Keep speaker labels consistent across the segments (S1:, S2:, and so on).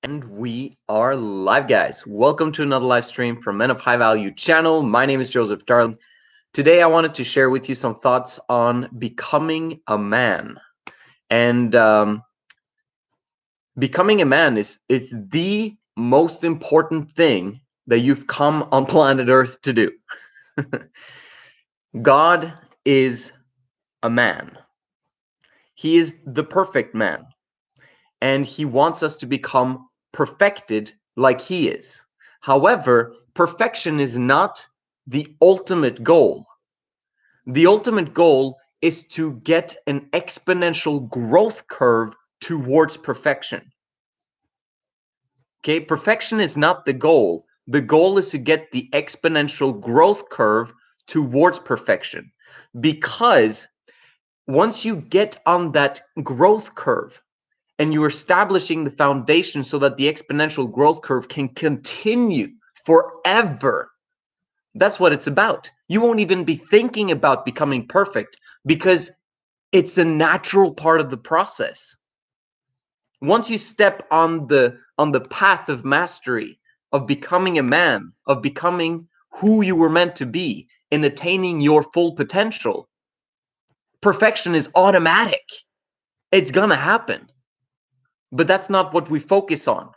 S1: And we are live, guys. Welcome to another live stream from Men of High Value channel. My name is Joseph Darling. Today, I wanted to share with you some thoughts on becoming a man. And becoming a man is the most important thing that you've come on planet Earth to do. God is a man. He is the perfect man. And he wants us to become perfected like he is. However, perfection is not the ultimate goal. The ultimate goal is to get an exponential growth curve towards perfection. Okay, perfection is not the goal. The goal is to get the exponential growth curve towards perfection. Because once you get on that growth curve, and you're establishing the foundation so that the exponential growth curve can continue forever. That's what it's about. You won't even be thinking about becoming perfect because it's a natural part of the process. Once you step on the path of mastery, of becoming a man, of becoming who you were meant to be, and attaining your full potential, perfection is automatic. It's gonna happen. But that's not what we focus on.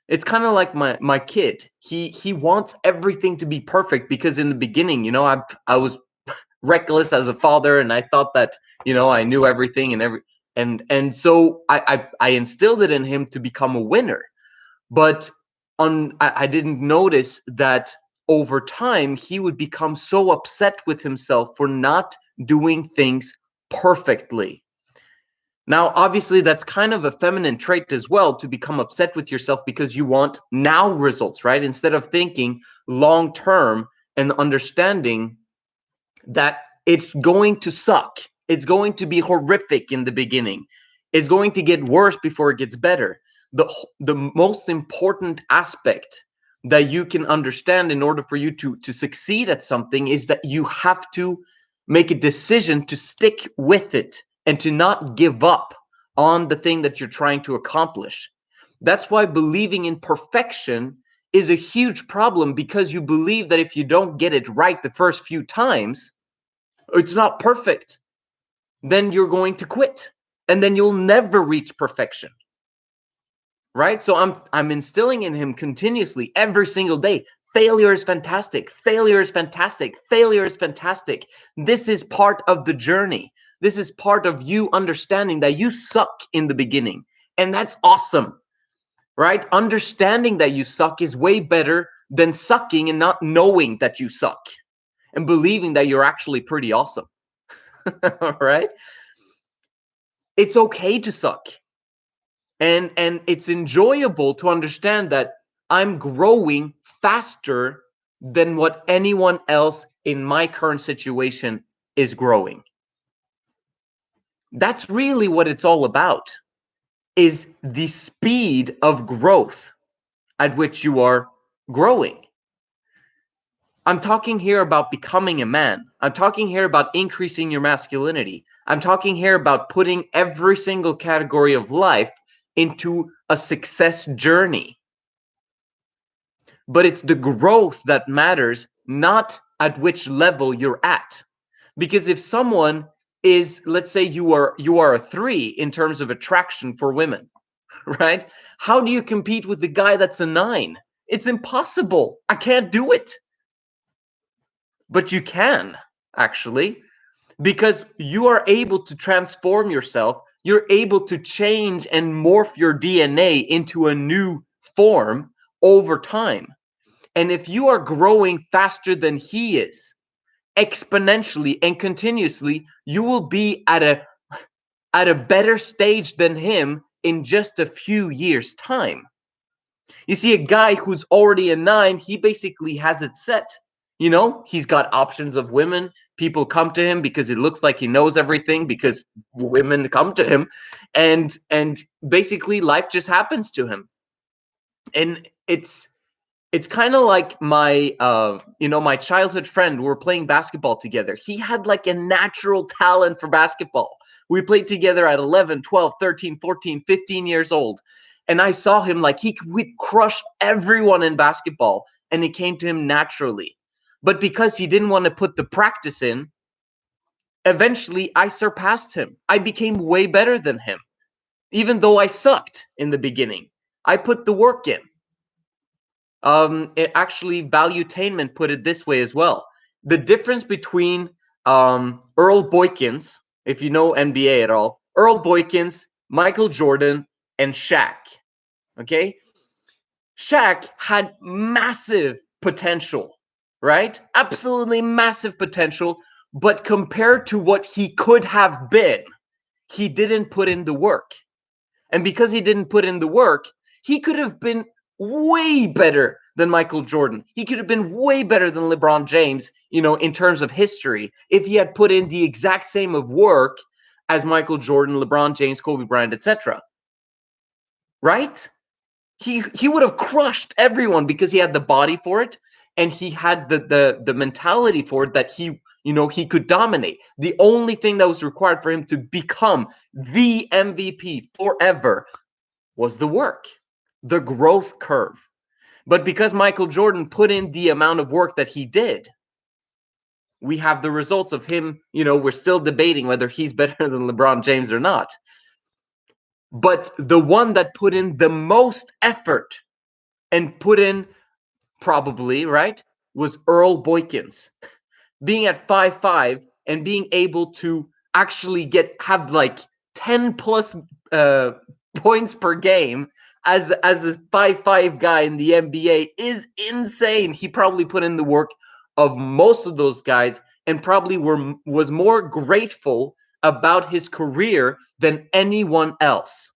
S1: It's kind of like my kid. He wants everything to be perfect because in the beginning, I was reckless as a father, and I thought that I knew everything and so I instilled it in him to become a winner. But I didn't notice that over time he would become so upset with himself for not doing things perfectly. Now, obviously, that's kind of a feminine trait as well, to become upset with yourself because you want now results, right? Instead of thinking long term and understanding that it's going to suck. It's going to be horrific in the beginning. It's going to get worse before it gets better. The most important aspect that you can understand in order for you to succeed at something is that you have to make a decision to stick with it and to not give up on the thing that you're trying to accomplish. That's why believing in perfection is a huge problem, because you believe that if you don't get it right the first few times, it's not perfect, then you're going to quit and then you'll never reach perfection. Right? So I'm instilling in him continuously every single day, failure is fantastic, failure is fantastic, failure is fantastic. This is part of the journey. This is part of you understanding that you suck in the beginning, and that's awesome. Right? Understanding that you suck is way better than sucking and not knowing that you suck and believing that you're actually pretty awesome. Right? It's okay to suck. And it's enjoyable to understand that I'm growing faster than what anyone else in my current situation is growing. That's really what it's all about, is the speed of growth at which you are growing. I'm talking here about becoming a man. I'm talking here about increasing your masculinity. I'm talking here about putting every single category of life into a success journey. But it's the growth that matters, not at which level you're at. Because if someone is, let's say you are a 3 in terms of attraction for women, right? How do you compete with the guy that's a 9? It's impossible. I can't do it. But you can, actually, because you are able to transform yourself. You're able to change and morph your DNA into a new form over time. And if you are growing faster than he is, exponentially and continuously, you will be at a better stage than him in just a few years' time. You see, a guy who's already a 9, he basically has it set. He's got options of women. People come to him because it looks like he knows everything, because women come to him, and basically life just happens to him. And it's kind of like my my childhood friend. We were playing basketball together. He had like a natural talent for basketball. We played together at 11, 12, 13, 14, 15 years old. And I saw him like he would crush everyone in basketball, and it came to him naturally. But because he didn't want to put the practice in, eventually I surpassed him. I became way better than him. Even though I sucked in the beginning, I put the work in. Actually, Valuetainment put it this way as well. The difference between Earl Boykins, if you know NBA at all, Earl Boykins, Michael Jordan, and Shaq. Okay? Shaq had massive potential, right? Absolutely massive potential, but compared to what he could have been, he didn't put in the work. And because he didn't put in the work, he could have been way better than Michael Jordan. He could have been way better than LeBron James, in terms of history, if he had put in the exact same of work as Michael Jordan, LeBron James, Kobe Bryant, etc. Right? He would have crushed everyone because he had the body for it, and he had the mentality for it, that he could dominate. The only thing that was required for him to become the MVP forever was the work, the growth curve. But because Michael Jordan put in the amount of work that he did, we have the results of him. We're still debating whether he's better than LeBron James or not. But the one that put in the most effort and put in, probably, right, was Earl Boykins. Being at 5'5" and being able to actually have like 10 plus points per game as a 5'5" guy in the NBA is insane. He probably put in the work of most of those guys, and probably was more grateful about his career than anyone else,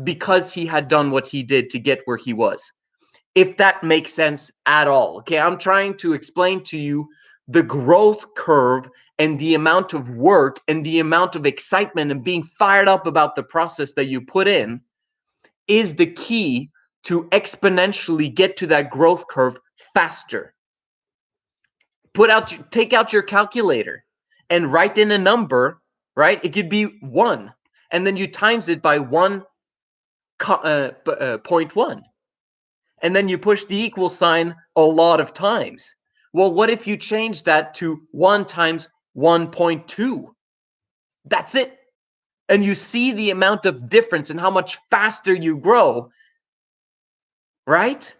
S1: because he had done what he did to get where he was. If that makes sense at all. Okay, I'm trying to explain to you the growth curve and the amount of work and the amount of excitement and being fired up about the process that you put in is the key to exponentially get to that growth curve faster. Take out your calculator and write in a number, right? It could be 1, and then you times it by 1.1. And then you push the equal sign a lot of times. Well, what if you change that to 1 times 1.2? That's it. And you see the amount of difference and how much faster you grow, right?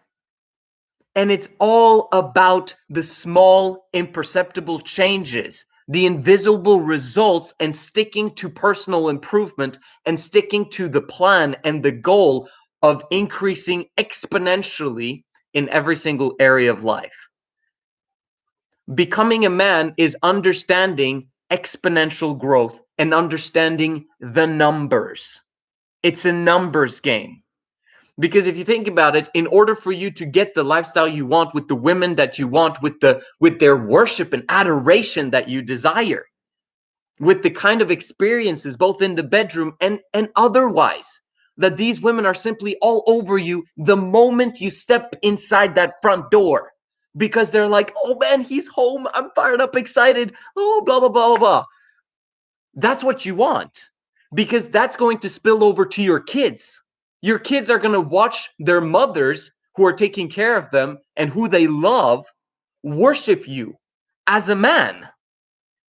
S1: And it's all about the small, imperceptible changes, the invisible results, and sticking to personal improvement and sticking to the plan and the goal of increasing exponentially in every single area of life. Becoming a man is understanding exponential growth and understanding the numbers. It's a numbers game. Because if you think about it, in order for you to get the lifestyle you want, with the women that you want, with their worship and adoration that you desire, with the kind of experiences both in the bedroom and otherwise, that these women are simply all over you the moment you step inside that front door, because they're like, oh man, he's home, I'm fired up, excited, oh, blah blah blah blah. That's what you want, because that's going to spill over to your kids. Your kids are going to watch their mothers, who are taking care of them and who they love, worship you as a man.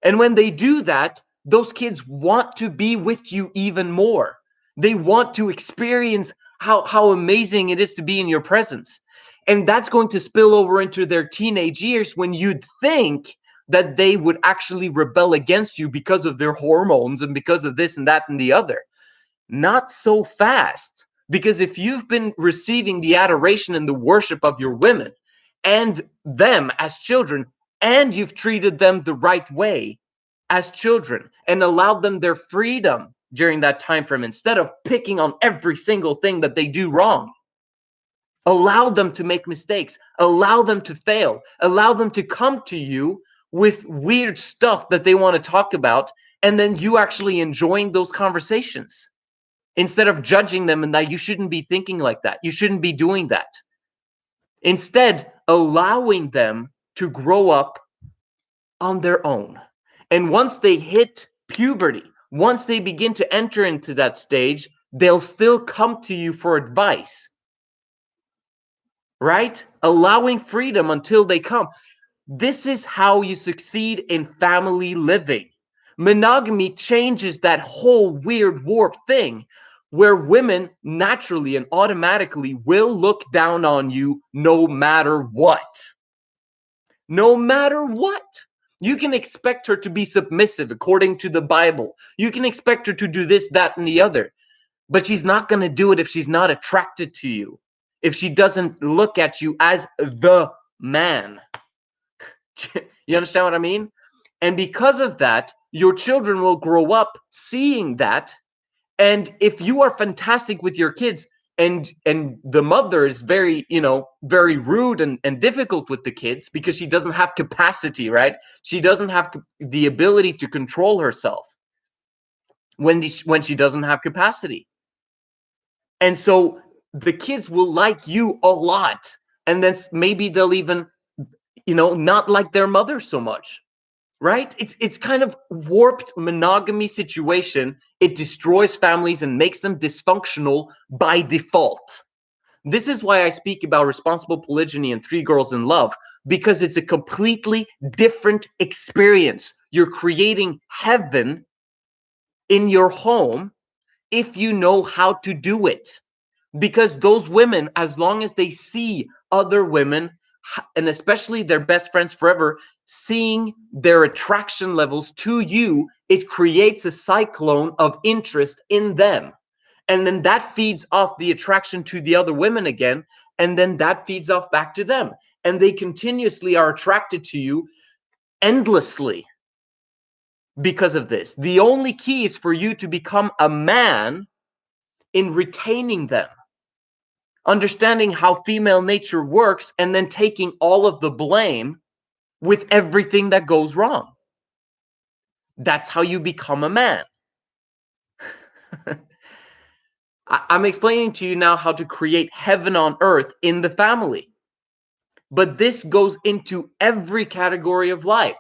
S1: And when they do that, those kids want to be with you even more. They want to experience how amazing it is to be in your presence. And that's going to spill over into their teenage years, when you'd think that they would actually rebel against you because of their hormones and because of this and that and the other. Not so fast. Because if you've been receiving the adoration and the worship of your women and them as children, and you've treated them the right way as children and allowed them their freedom during that time frame, instead of picking on every single thing that they do wrong, allow them to make mistakes, allow them to fail, allow them to come to you with weird stuff that they want to talk about, and then you actually enjoying those conversations, instead of judging them and that you shouldn't be thinking like that, you shouldn't be doing that. Instead, allowing them to grow up on their own. And once they hit puberty, once they begin to enter into that stage, they'll still come to you for advice, right? Allowing freedom until they come. This is how you succeed in family living. Monogamy changes that whole weird warped thing where women naturally and automatically will look down on you no matter what. No matter what. You can expect her to be submissive according to the Bible. You can expect her to do this, that, and the other. But she's not going to do it if she's not attracted to you. If she doesn't look at you as the man. You understand what I mean? And because of that, your children will grow up seeing that. And if you are fantastic with your kids and the mother is very, very rude and difficult with the kids because she doesn't have capacity, right? She doesn't have the ability to control herself when she doesn't have capacity. And so the kids will like you a lot. And then maybe they'll even, not like their mother so much. Right? It's kind of warped monogamy situation. It destroys families and makes them dysfunctional by default. This is why I speak about responsible polygyny and 3 Girls in Love, because it's a completely different experience. You're creating heaven in your home if you know how to do it. Because those women, as long as they see other women, and especially their best friends forever, seeing their attraction levels to you, it creates a cyclone of interest in them. And then that feeds off the attraction to the other women again. And then that feeds off back to them. And they continuously are attracted to you endlessly because of this. The only key is for you to become a man in retaining them. Understanding how female nature works and then taking all of the blame with everything that goes wrong. That's how you become a man. I'm explaining to you now how to create heaven on earth in the family. But this goes into every category of life.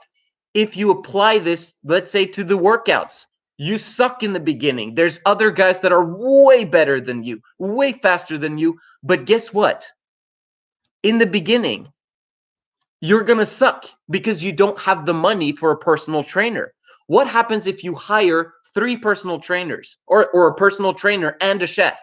S1: If you apply this, let's say, to the workouts, you suck in the beginning. There's other guys that are way better than you, way faster than you. But guess what? In the beginning, you're going to suck because you don't have the money for a personal trainer. What happens if you hire 3 personal trainers or a personal trainer and a chef,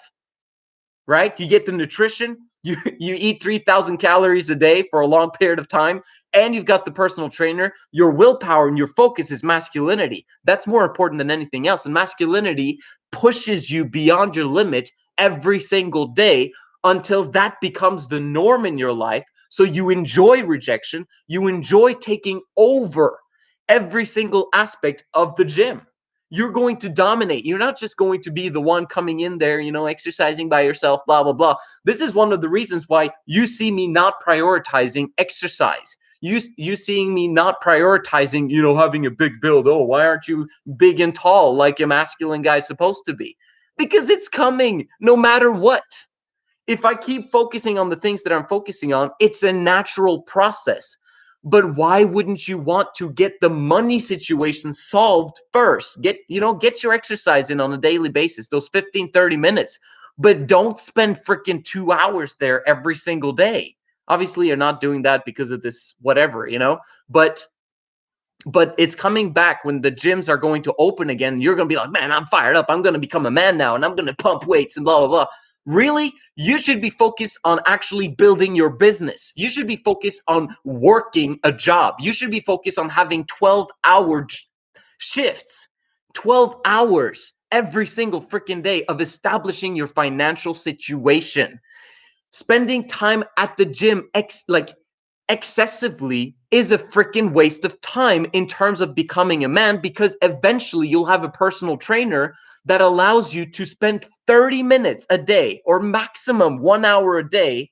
S1: right? You get the nutrition, you eat 3,000 calories a day for a long period of time, and you've got the personal trainer. Your willpower and your focus is masculinity. That's more important than anything else. And masculinity pushes you beyond your limit every single day until that becomes the norm in your life. So you enjoy rejection. You enjoy taking over every single aspect of the gym. You're going to dominate. You're not just going to be the one coming in there, exercising by yourself, blah, blah, blah. This is one of the reasons why you see me not prioritizing exercise. You seeing me not prioritizing, having a big build. Oh, why aren't you big and tall like a masculine guy's supposed to be? Because it's coming no matter what. If I keep focusing on the things that I'm focusing on, it's a natural process. But why wouldn't you want to get the money situation solved first? Get your exercise in on a daily basis, those 15, 30 minutes. But don't spend freaking 2 hours there every single day. Obviously, you're not doing that because of this whatever, but it's coming back when the gyms are going to open again. You're going to be like, man, I'm fired up. I'm going to become a man now and I'm going to pump weights and blah, blah, blah. Really? You should be focused on actually building your business. You should be focused on working a job. You should be focused on having 12-hour shifts, 12 hours every single freaking day of establishing your financial situation. Spending time at the gym excessively is a freaking waste of time in terms of becoming a man, because eventually you'll have a personal trainer that allows you to spend 30 minutes a day or maximum 1 hour a day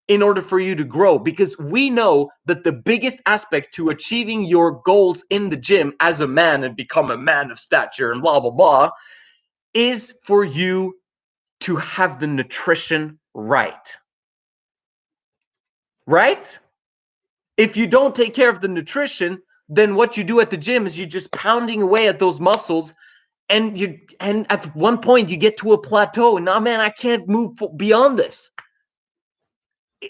S1: in order for you to grow. Because we know that the biggest aspect to achieving your goals in the gym as a man and become a man of stature and blah, blah, blah, is for you to have the nutrition right. Right? If you don't take care of the nutrition, then what you do at the gym is you're just pounding away at those muscles and at one point you get to a plateau, and now, man, I can't move beyond this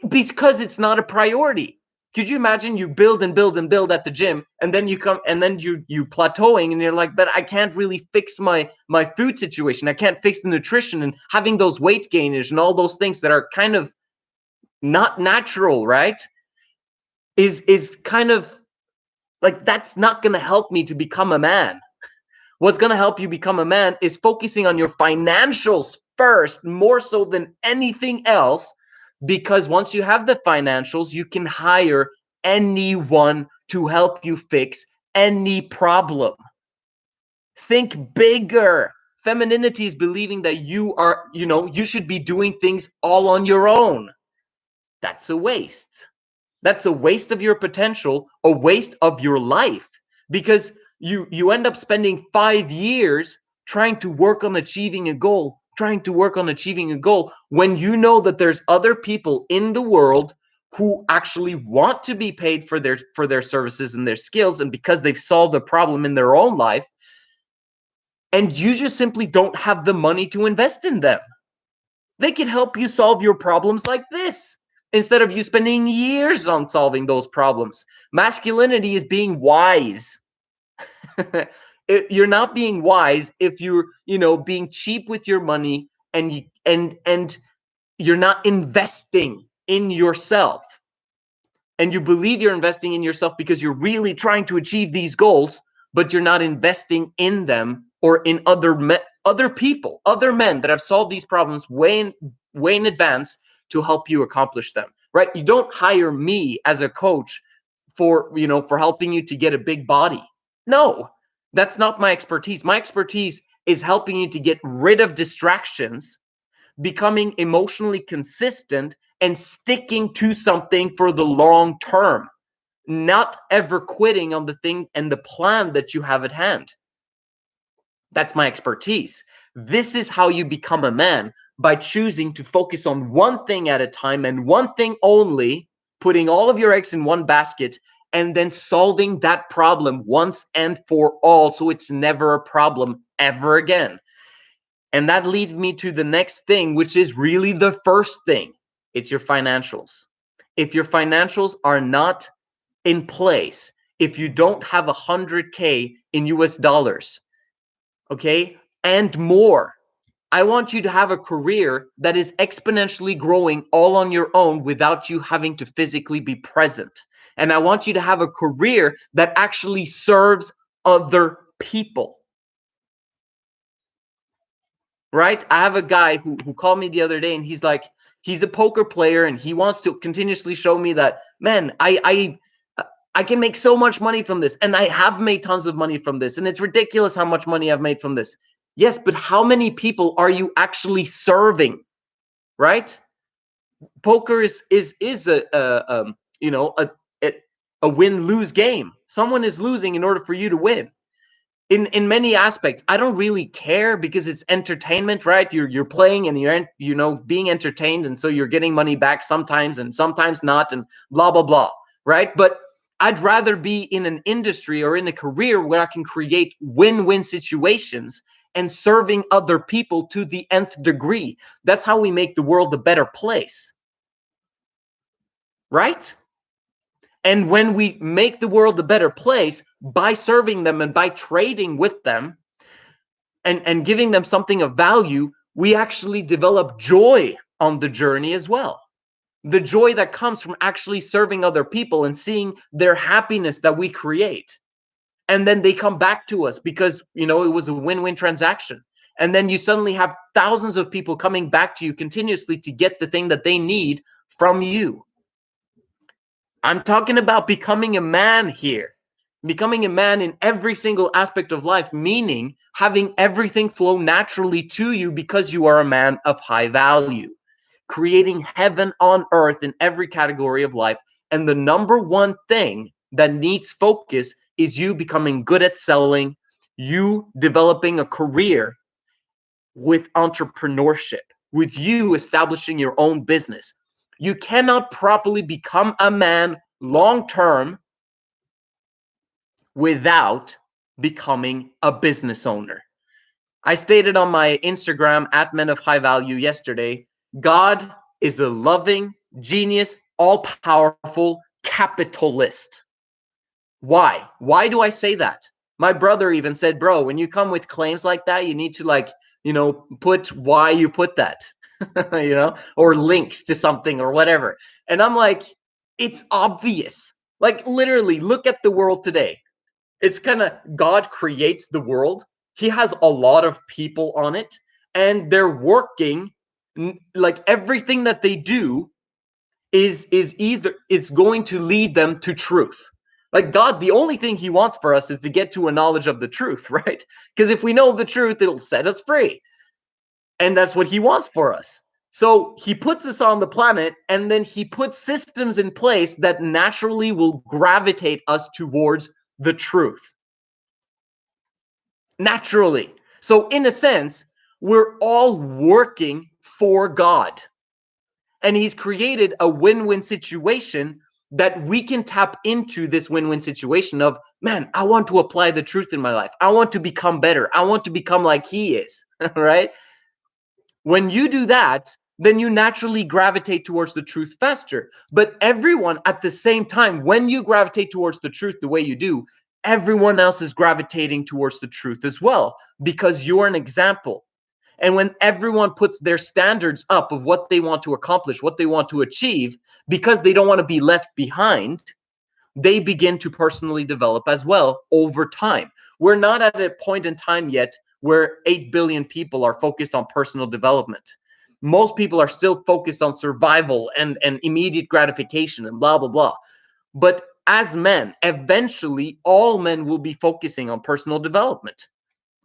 S1: because it's not a priority. Could you imagine you build and build and build at the gym, and then you come and then you plateauing, and you're like, but I can't really fix my food situation. I can't fix the nutrition, and having those weight gainers and all those things that are kind of not natural, right? Is kind of like, that's not going to help me to become a man. What's going to help you become a man is focusing on your financials first, more so than anything else, because once you have the financials, you can hire anyone to help you fix any problem. Think bigger. Femininity is believing that you should be doing things all on your own. That's a waste. That's a waste of your potential, a waste of your life, because you end up spending 5 years trying to work on achieving a goal, when you know that there's other people in the world who actually want to be paid for their services and their skills, and because they've solved a problem in their own life, and you just simply don't have the money to invest in them. They can help you solve your problems like this, instead of you spending years on solving those problems. Masculinity is being wise. You're not being wise if you're, being cheap with your money, and you're not investing in yourself. And you believe you're investing in yourself because you're really trying to achieve these goals, but you're not investing in them or in other people, other men that have solved these problems way in advance to help you accomplish them, right? You don't hire me as a coach for helping you to get a big body. No, that's not my expertise. My expertise is helping you to get rid of distractions, becoming emotionally consistent, and sticking to something for the long term, not ever quitting on the thing and the plan that you have at hand. That's my expertise. This is how you become a man, by choosing to focus on one thing at a time and one thing only, putting all of your eggs in one basket, and then solving that problem once and for all, so it's never a problem ever again. And that leads me to the next thing, which is really the first thing. It's your financials. If your financials are not in place, if you don't have 100K in US dollars, okay, and more, I want you to have a career that is exponentially growing all on your own without you having to physically be present. And I want you to have a career that actually serves other people. Right? I have a guy who called me the other day, and he's like, he's a poker player, and he wants to continuously show me that, man, I can make so much money from this, and I have made tons of money from this, and it's ridiculous how much money I've made from this. Yes, but how many people are you actually serving? Right? Poker is a a win-lose game. Someone is losing in order for you to win. In many aspects, I don't really care, because it's entertainment, right? You're playing, and you're being entertained, and so you're getting money back sometimes and sometimes not, and blah blah blah, right? But I'd rather be in an industry or in a career where I can create win-win situations and serving other people to the nth degree. That's how we make the world a better place, right? And when we make the world a better place by serving them and by trading with them, and giving them something of value, we actually develop joy on the journey as well. The joy that comes from actually serving other people and seeing their happiness that we create. And then they come back to us because, it was a win-win transaction. And then you suddenly have thousands of people coming back to you continuously to get the thing that they need from you. I'm talking about becoming a man here. Becoming a man in every single aspect of life, meaning having everything flow naturally to you because you are a man of high value. Creating heaven on earth in every category of life. And the number one thing that needs focus is you becoming good at selling, you developing a career with entrepreneurship, with you establishing your own business. You cannot properly become a man long term without becoming a business owner. I stated on my Instagram at Men of High Value yesterday, God is a loving, genius, all-powerful capitalist. Why? Why do I say that? My brother even said, bro, when you come with claims like that, you need to put why you put that, or links to something or whatever. And I'm like, it's obvious. Like literally, look at the world today. It's kind of God creates the world. He has a lot of people on it, and they're working like everything that they do is either it's going to lead them to truth. Like God, the only thing he wants for us is to get to a knowledge of the truth, right? Because if we know the truth, it'll set us free. And that's what he wants for us. So he puts us on the planet, and then he puts systems in place that naturally will gravitate us towards the truth. Naturally. So in a sense, we're all working for God. And he's created a win-win situation that we can tap into this win-win situation of, man, I want to apply the truth in my life. I want to become better. I want to become like he is, right? When you do that, then you naturally gravitate towards the truth faster. But everyone at the same time, when you gravitate towards the truth the way you do, everyone else is gravitating towards the truth as well, because you're an example. And when everyone puts their standards up of what they want to accomplish, what they want to achieve, because they don't want to be left behind, they begin to personally develop as well over time. We're not at a point in time yet where 8 billion people are focused on personal development. Most people are still focused on survival and immediate gratification and blah, blah, blah. But as men, eventually all men will be focusing on personal development.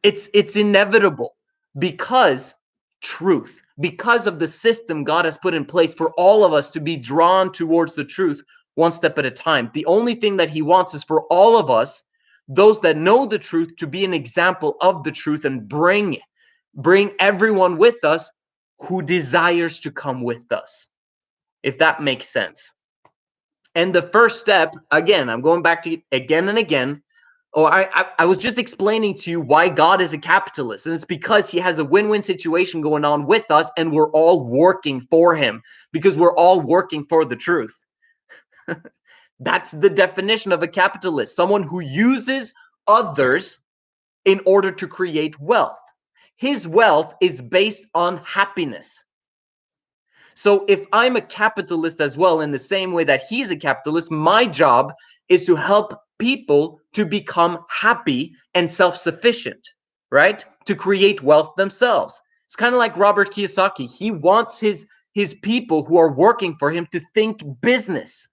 S1: It's inevitable, because truth, because of the system God has put in place for all of us to be drawn towards the truth one step at a time. The only thing that he wants is for all of us, those that know the truth, to be an example of the truth and bring everyone with us who desires to come with us, if that makes sense. And the first step, again, I'm going back to it again and again. Oh, I was just explaining to you why God is a capitalist, and it's because he has a win-win situation going on with us, and we're all working for him, because we're all working for the truth. That's the definition of a capitalist, someone who uses others in order to create wealth. His wealth is based on happiness. So if I'm a capitalist as well, in the same way that he's a capitalist, my job is to help people to become happy and self-sufficient, right? To create wealth themselves. It's kind of like Robert Kiyosaki. He wants his people who are working for him to think business,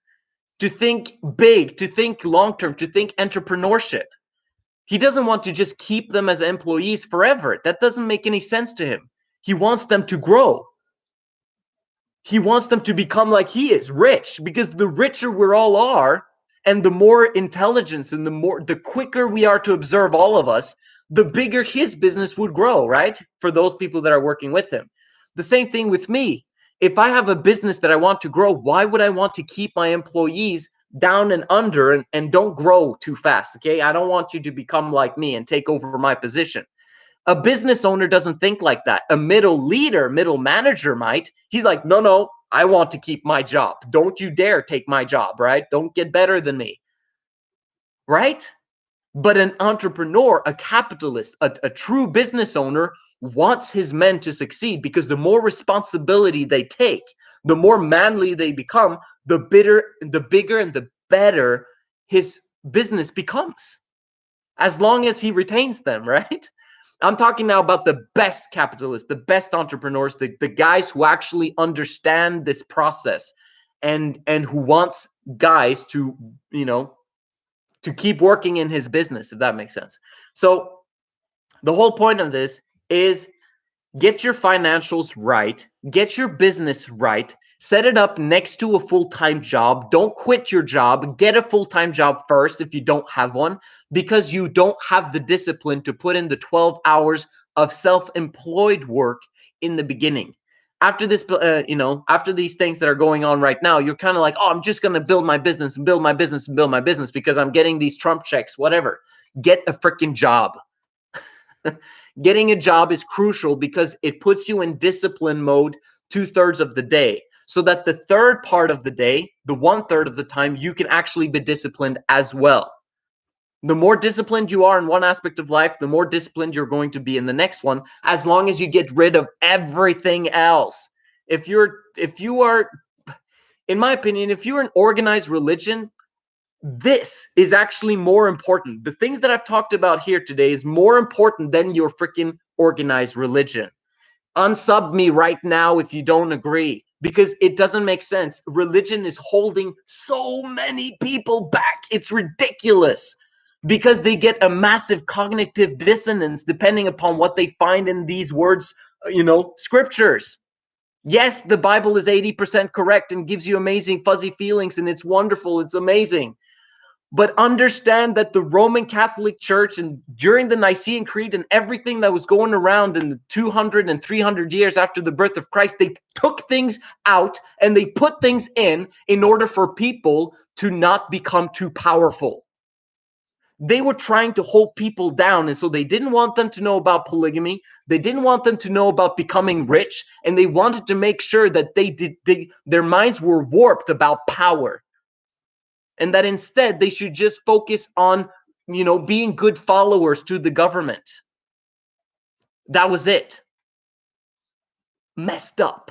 S1: to think big, to think long-term, to think entrepreneurship. He doesn't want to just keep them as employees forever. That doesn't make any sense to him. He wants them to grow. He wants them to become like he is, rich, because the richer we all are, and the more intelligence and the quicker we are to observe all of us, the bigger his business would grow, right? For those people that are working with him. The same thing with me. If I have a business that I want to grow, why would I want to keep my employees down and under and don't grow too fast? Okay, I don't want you to become like me and take over my position. A business owner doesn't think like that. A middle leader, middle manager might. He's like, no, I want to keep my job. Don't you dare take my job, right? Don't get better than me, right? But an entrepreneur, a capitalist, a true business owner wants his men to succeed, because the more responsibility they take, the more manly they become, the bigger and the better his business becomes, as long as he retains them, right? I'm talking now about the best capitalists, the best entrepreneurs, the guys who actually understand this process, and who wants guys to, to keep working in his business, if that makes sense. So the whole point of this is get your financials right, get your business right, set it up next to a full-time job. Don't quit your job. Get a full-time job first if you don't have one, because you don't have the discipline to put in the 12 hours of self-employed work in the beginning. After this, after these things that are going on right now, you're kind of like, oh, I'm just going to build my business and build my business and build my business because I'm getting these Trump checks, whatever. Get a freaking job. Getting a job is crucial because it puts you in discipline mode 2/3 of the day, so that the third part of the day, the 1/3 of the time, you can actually be disciplined as well. The more disciplined you are in one aspect of life, the more disciplined you're going to be in the next one, as long as you get rid of everything else. If you are, in my opinion, if you're an organized religion, this is actually more important. The things that I've talked about here today is more important than your freaking organized religion. Unsub me right now if you don't agree, because it doesn't make sense. Religion is holding so many people back. It's ridiculous, because they get a massive cognitive dissonance depending upon what they find in these words, scriptures. Yes, the Bible is 80% correct and gives you amazing fuzzy feelings, and it's wonderful, it's amazing. But understand that the Roman Catholic Church, and during the Nicene Creed and everything that was going around in the 200 and 300 years after the birth of Christ, they took things out and they put things in order for people to not become too powerful. They were trying to hold people down, and so they didn't want them to know about polygamy. They didn't want them to know about becoming rich, and they wanted to make sure that their minds were warped about power, and that instead they should just focus on, being good followers to the government. That was it. Messed up.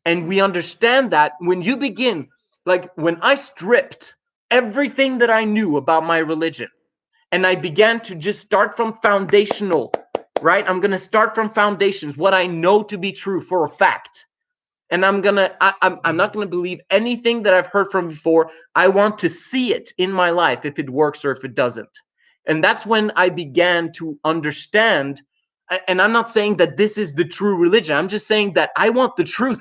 S1: And we understand that when you begin, like when I stripped everything that I knew about my religion, and I began to just start from foundational, right? I'm going to start from foundations, what I know to be true for a fact. And I'm not gonna believe anything that I've heard from before. I want to see it in my life, if it works or if it doesn't. And that's when I began to understand. And I'm not saying that this is the true religion. I'm just saying that I want the truth.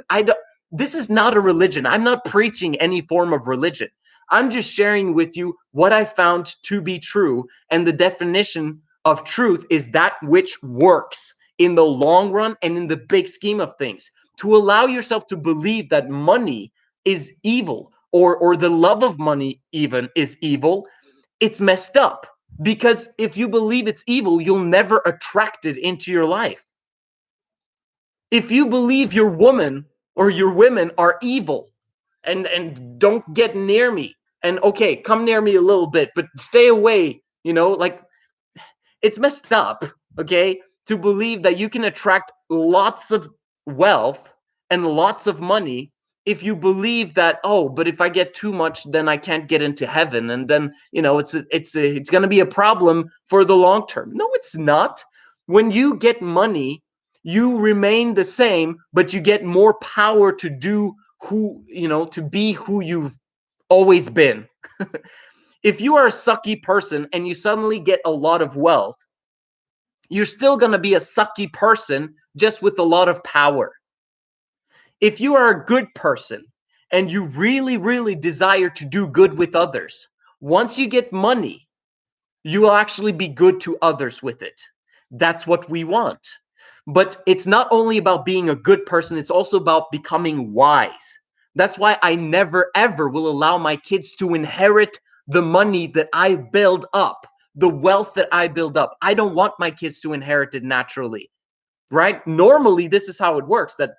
S1: This is not a religion. I'm not preaching any form of religion. I'm just sharing with you what I found to be true. And the definition of truth is that which works in the long run and in the big scheme of things. To allow yourself to believe that money is evil, or the love of money even is evil, it's messed up. Because if you believe it's evil, you'll never attract it into your life. If you believe your woman or your women are evil and don't get near me, and okay, come near me a little bit, but stay away, like, it's messed up, okay, to believe that you can attract lots of wealth and lots of money if you believe that, oh, but if I get too much, then I can't get into heaven, and then it's going to be a problem for the long term. No, it's not. When you get money, you remain the same, but you get more power to do to be who you've always been. If you are a sucky person and you suddenly get a lot of wealth, you're still going to be a sucky person, just with a lot of power. If you are a good person and you really, really desire to do good with others, once you get money, you will actually be good to others with it. That's what we want. But it's not only about being a good person, it's also about becoming wise. That's why I never, ever will allow my kids to inherit the money that I build up, the wealth that I build up. I don't want my kids to inherit it naturally, right? Normally, this is how it works, that,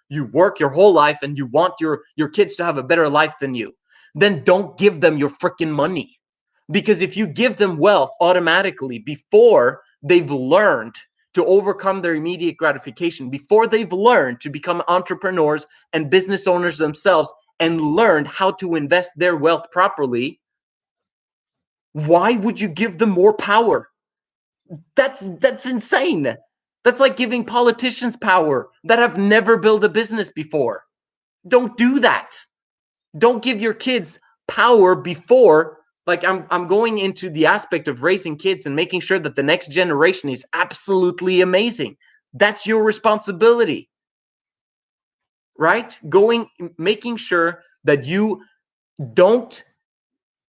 S1: you work your whole life and you want your kids to have a better life than you. Then don't give them your freaking money. Because if you give them wealth automatically before they've learned to overcome their immediate gratification, before they've learned to become entrepreneurs and business owners themselves and learned how to invest their wealth properly, why would you give them more power? That's insane. That's like giving politicians power that have never built a business before. Don't do that. Don't give your kids power before, like, I'm going into the aspect of raising kids and making sure that the next generation is absolutely amazing. That's your responsibility, right? Making sure that you don't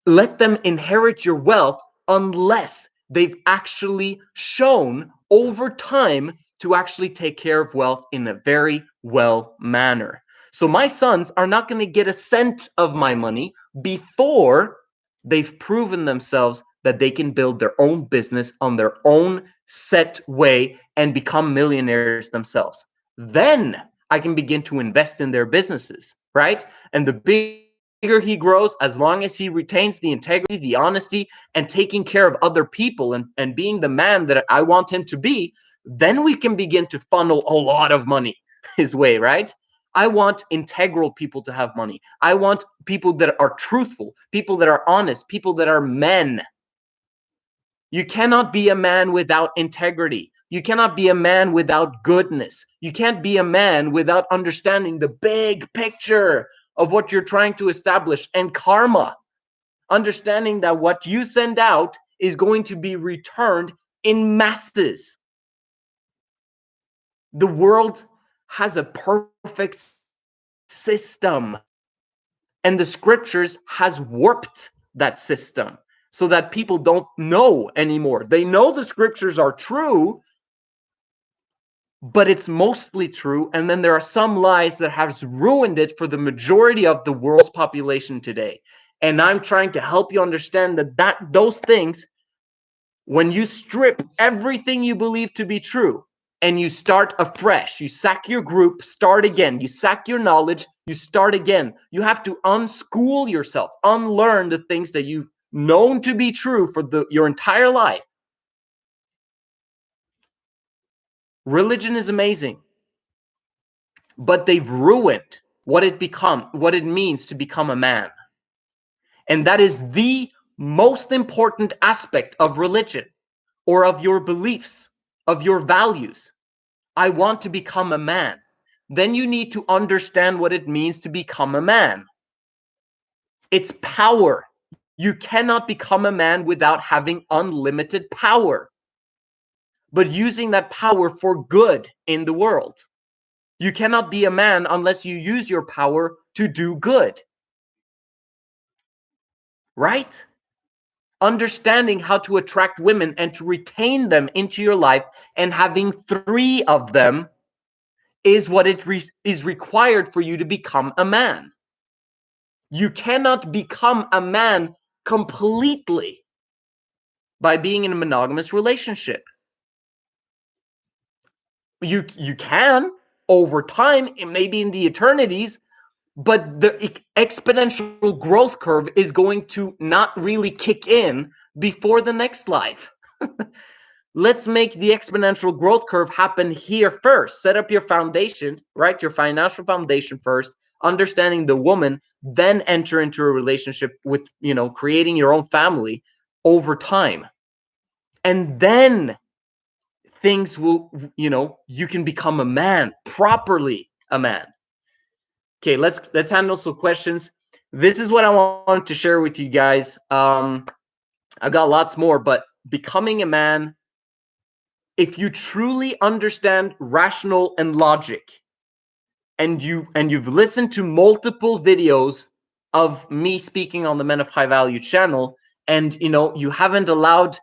S1: let them inherit your wealth unless they've actually shown over time to actually take care of wealth in a very well manner. So my sons are not going to get a cent of my money before they've proven themselves that they can build their own business on their own set way and become millionaires themselves. Then I can begin to invest in their businesses, right? And the bigger he grows, as long as he retains the integrity, the honesty, and taking care of other people and being the man that I want him to be, then we can begin to funnel a lot of money his way, right? I want integral people to have money. I want people that are truthful, people that are honest, people that are men. You cannot be a man without integrity. You cannot be a man without goodness. You can't be a man without understanding the big picture of what you're trying to establish and karma. Understanding that what you send out is going to be returned in masses. The world has a perfect system, and the scriptures has warped that system so that people don't know anymore. They know the scriptures are true, but it's mostly true, and then there are some lies that has ruined it for the majority of the world's population today. And I'm trying to help you understand that those things, when you strip everything you believe to be true and you start afresh, you sack your group, start again, you sack your knowledge, you start again. You have to unschool yourself, unlearn the things that you've known to be true for your entire life. Religion is amazing, but they've ruined what it means to become a man. And that is the most important aspect of religion, or of your beliefs, of your values. I want to become a man. Then you need to understand what it means to become a man. It's power. You cannot become a man without having unlimited power, but using that power for good in the world. You cannot be a man unless you use your power to do good. Right? Understanding how to attract women and to retain them into your life, and having 3 of them is what is required for you to become a man. You cannot become a man completely by being in a monogamous relationship. You can over time, maybe in the eternities, but the exponential growth curve is going to not really kick in before the next life. Let's make the exponential growth curve happen here first. Set up your foundation, right? Your financial foundation first, understanding the woman, then enter into a relationship with, creating your own family over time. And then things will, you can become a man, properly a man. Okay, let's handle some questions. This is what I wanted to share with you guys. I got lots more, but becoming a man, if you truly understand rational and logic, and you've listened to multiple videos of me speaking on the Men of High Value channel, and you haven't allowed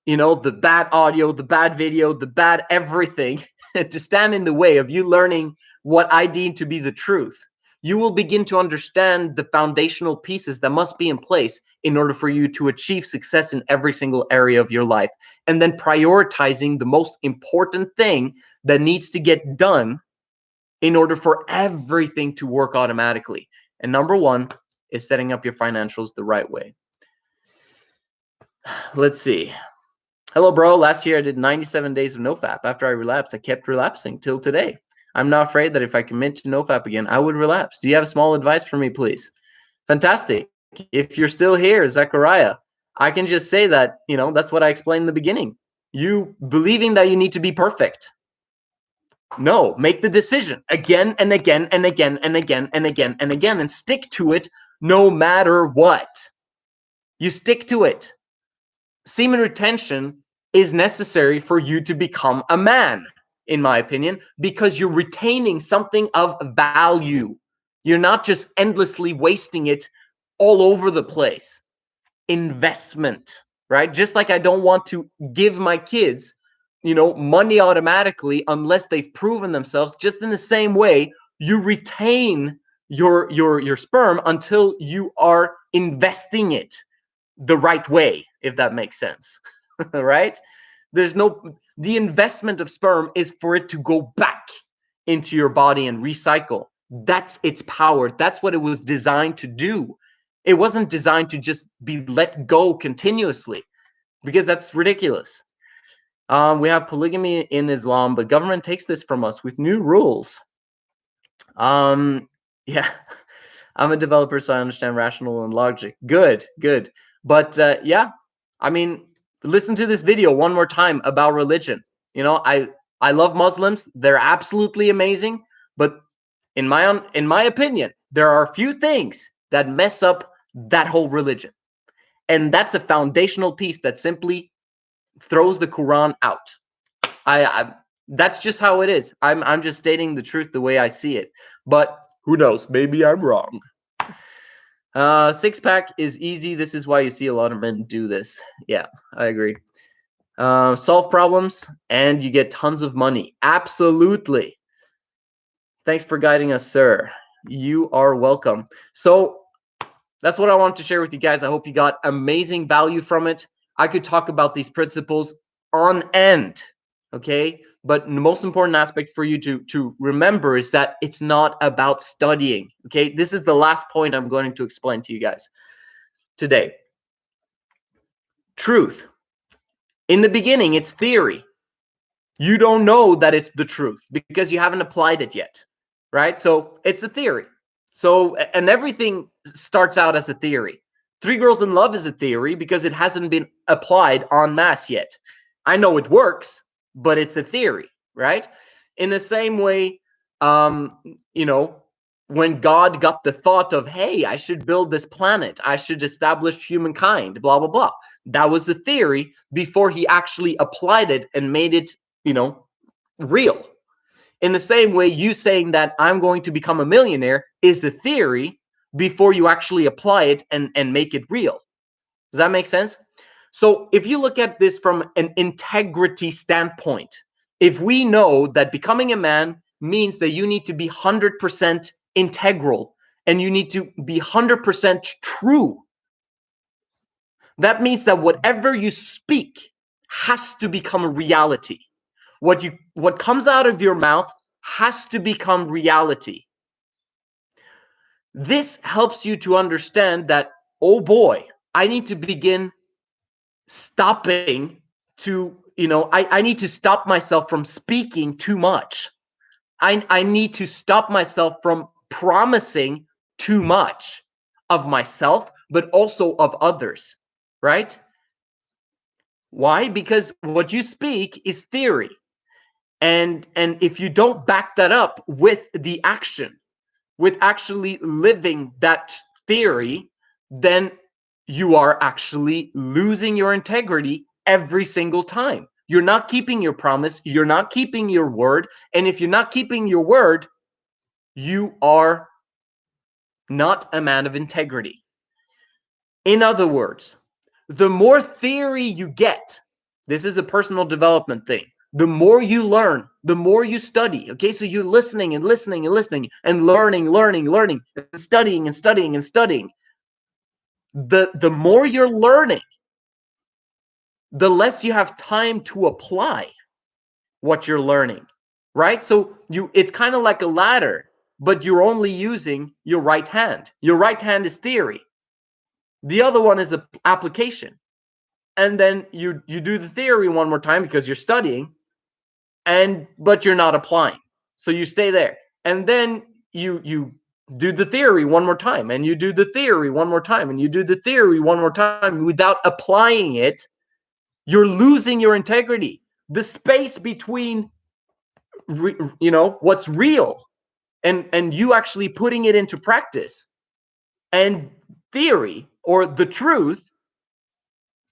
S1: the bad audio, the bad video, the bad everything to stand in the way of you learning what I deem to be the truth, you will begin to understand the foundational pieces that must be in place in order for you to achieve success in every single area of your life. And then prioritizing the most important thing that needs to get done in order for everything to work automatically. And number 1 is setting up your financials the right way. Let's see. Hello, bro. Last year I did 97 days of NoFap. After I relapsed, I kept relapsing till today. I'm not afraid that if I commit to NoFap again, I would relapse. Do you have small advice for me, please? Fantastic. If you're still here, Zachariah, I can just say that, that's what I explained in the beginning. You believing that you need to be perfect. No, make the decision again and again and again and again and again and again, and stick to it no matter what. You stick to it. Semen retention is necessary for you to become a man, in my opinion, because you're retaining something of value. You're not just endlessly wasting it all over the place. Investment, right? Just like I don't want to give my kids, money automatically unless they've proven themselves. Just in the same way, you retain your sperm until you are investing it the right way, if that makes sense. Right? There's no, the investment of sperm is for it to go back into your body and recycle. That's its power. That's what it was designed to do. It wasn't designed to just be let go continuously, because that's ridiculous. We have polygamy in Islam, but government takes this from us with new rules. Yeah, I'm a developer, so I understand rational and logic. Good, good. But yeah, I mean, listen to this video one more time about religion. You know, I love Muslims. They're absolutely amazing. But in my opinion, there are a few things that mess up that whole religion. And that's a foundational piece that simply throws the Quran out. I that's just how it is. I'm just stating the truth the way I see it. But who knows? Maybe I'm wrong. Six pack is easy. This is why you see a lot of men do this. Yeah, I agree. Solve problems and you get tons of money. Absolutely. Thanks for guiding us, sir. You are welcome. So that's what I wanted to share with you guys. I hope you got amazing value from it. I could talk about these principles on end, okay? But the most important aspect for you to remember is that it's not about studying, okay? This is the last point I'm going to explain to you guys today. Truth. In the beginning, it's theory. You don't know that it's the truth because you haven't applied it yet, right? So it's a theory. So, and everything starts out as a theory. Three Girls in Love is a theory because it hasn't been applied en masse yet. I know it works, but it's a theory, right? In the same way, you know, when God got the thought of, hey, I should build this planet, I should establish humankind, blah, blah, blah. That was a theory before he actually applied it and made it, you know, real. In the same way, you saying that I'm going to become a millionaire is a theory before you actually apply it and make it real. Does that make sense? So if you look at this from an integrity standpoint, if we know that becoming a man means that you need to be 100% integral and you need to be 100% true, that means that whatever you speak has to become a reality. What comes out of your mouth has to become reality. This helps you to understand that, oh boy, I need to begin stopping to, you know, I need to stop myself from speaking too much. I need to stop myself from promising too much of myself, but also of others, right? Why? Because what you speak is theory. And if you don't back that up with the action, with actually living that theory, then you are actually losing your integrity every single time. You're not keeping your promise, you're not keeping your word, and if you're not keeping your word, you are not a man of integrity. In other words, the more theory you get, this is a personal development thing. The more you learn, the more you study. Okay, so you're listening and listening and listening and learning, and studying and studying and studying. The more you're learning, the less you have time to apply what you're learning, right? So it's kind of like a ladder, but you're only using your right hand. Your right hand is theory. The other one is application. And then you do the theory one more time because you're studying, but you're not applying. So you stay there. And then you do the theory one more time, and you do the theory one more time, and you do the theory one more time without applying it. You're losing your integrity. The space between what's real and you actually putting it into practice and theory or the truth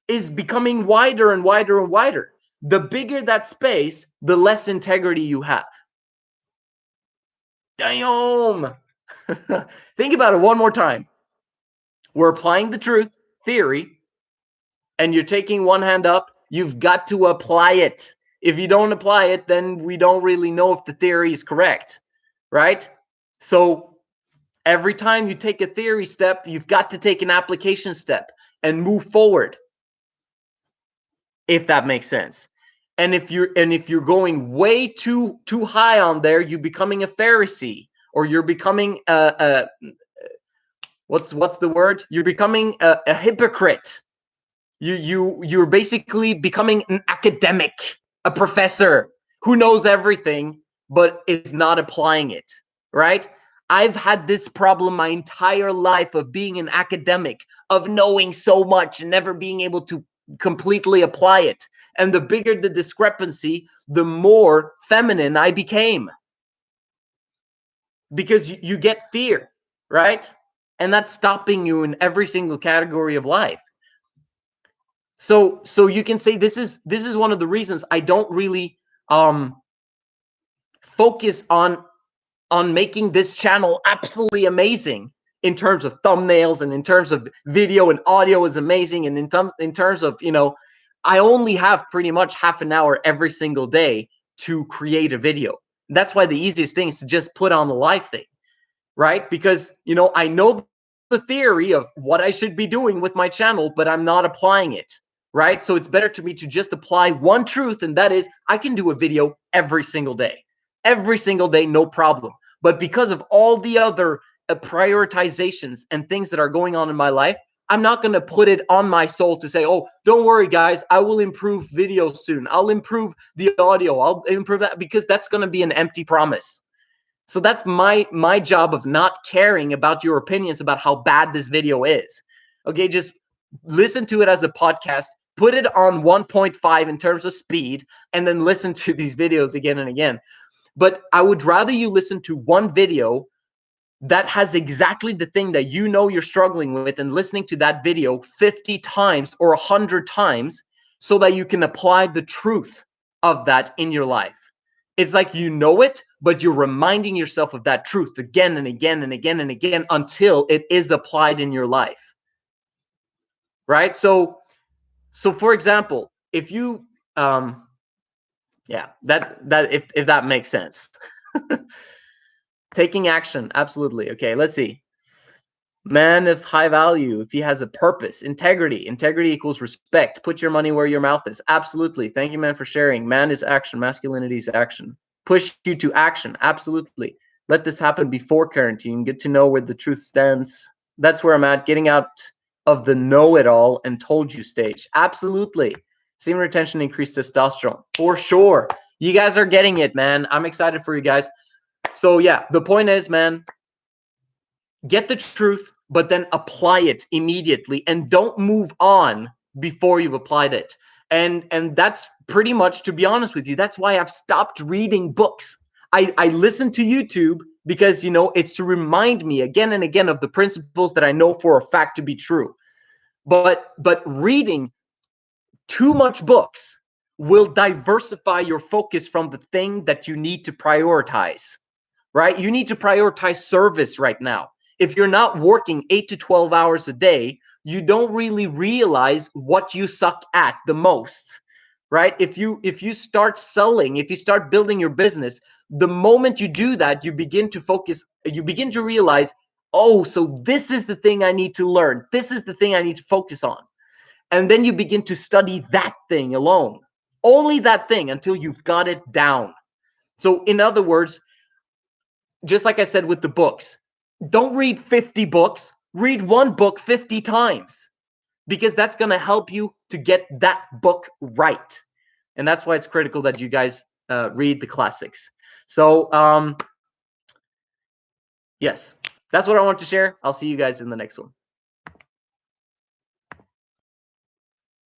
S1: is becoming wider and wider and wider. The bigger that space, the less integrity you have. Damn. Think about it one more time. We're applying the truth, theory, and you're taking one hand up. You've got to apply it. If you don't apply it, then we don't really know if the theory is correct, right? So every time you take a theory step, you've got to take an application step and move forward. if that makes sense. And if you're going way too high on there, you're becoming a Pharisee, or you're becoming a what's the word? You're becoming a hypocrite. You're basically becoming an academic, a professor who knows everything but is not applying it, right? I've had this problem my entire life of being an academic, of knowing so much and never being able to completely apply it. And the bigger the discrepancy, the more feminine I became. Because you get fear, right? And that's stopping you in every single category of life. So you can say this is one of the reasons I don't really focus on making this channel absolutely amazing in terms of thumbnails, and in terms of video and audio is amazing, and in terms of, you know, I only have pretty much half an hour every single day to create a video. That's why the easiest thing is to just put on the live thing, right? Because, you know, I know the theory of what I should be doing with my channel, but I'm not applying it, right? So it's better to me to just apply one truth, and that is I can do a video every single day, no problem. But because of all the other prioritizations and things that are going on in my life, I'm not going to put it on my soul to say, oh, don't worry, guys, I will improve video soon. I'll improve the audio. I'll improve that, because that's going to be an empty promise. So that's my job of not caring about your opinions about how bad this video is. Okay, just listen to it as a podcast, put it on 1.5 in terms of speed, and then listen to these videos again and again. But I would rather you listen to one video that has exactly the thing that you know you're struggling with, and listening to that video 50 times or 100 times, so that you can apply the truth of that in your life. It's like you know it, but you're reminding yourself of that truth again and again and again and again until it is applied in your life. Right? So for example, if you yeah, that if that makes sense. Taking action, absolutely. Okay, let's see. Man of high value, if he has a purpose, integrity equals respect. Put your money where your mouth is. Absolutely. Thank you, man, for sharing. Man is action, masculinity is action. Push you to action. Absolutely. Let this happen before quarantine. Get to know where the truth stands. That's where I'm at. Getting out of the know-it-all and told you stage. Absolutely. Semen retention, increased testosterone. For sure. You guys are getting it, man. I'm excited for you guys. So yeah, the point is, man, get the truth, but then apply it immediately, and don't move on before you've applied it. And that's pretty much, to be honest with you, that's why I've stopped reading books. I listen to YouTube because, you know, it's to remind me again and again of the principles that I know for a fact to be true. But reading too much books will diversify your focus from the thing that you need to prioritize, right? You need to prioritize service right now. If you're not working 8 to 12 hours a day, you don't really realize what you suck at the most, right? If you start selling, if you start building your business, the moment you do that, you begin to focus, you begin to realize, oh, so this is the thing I need to learn. This is the thing I need to focus on. And then you begin to study that thing alone, only that thing, until you've got it down. So in other words, just like I said with the books, don't read 50 books, read one book 50 times, because that's going to help you to get that book right. And that's why it's critical that you guys read the classics. So yes, that's what I want to share. I'll see you guys in the next one.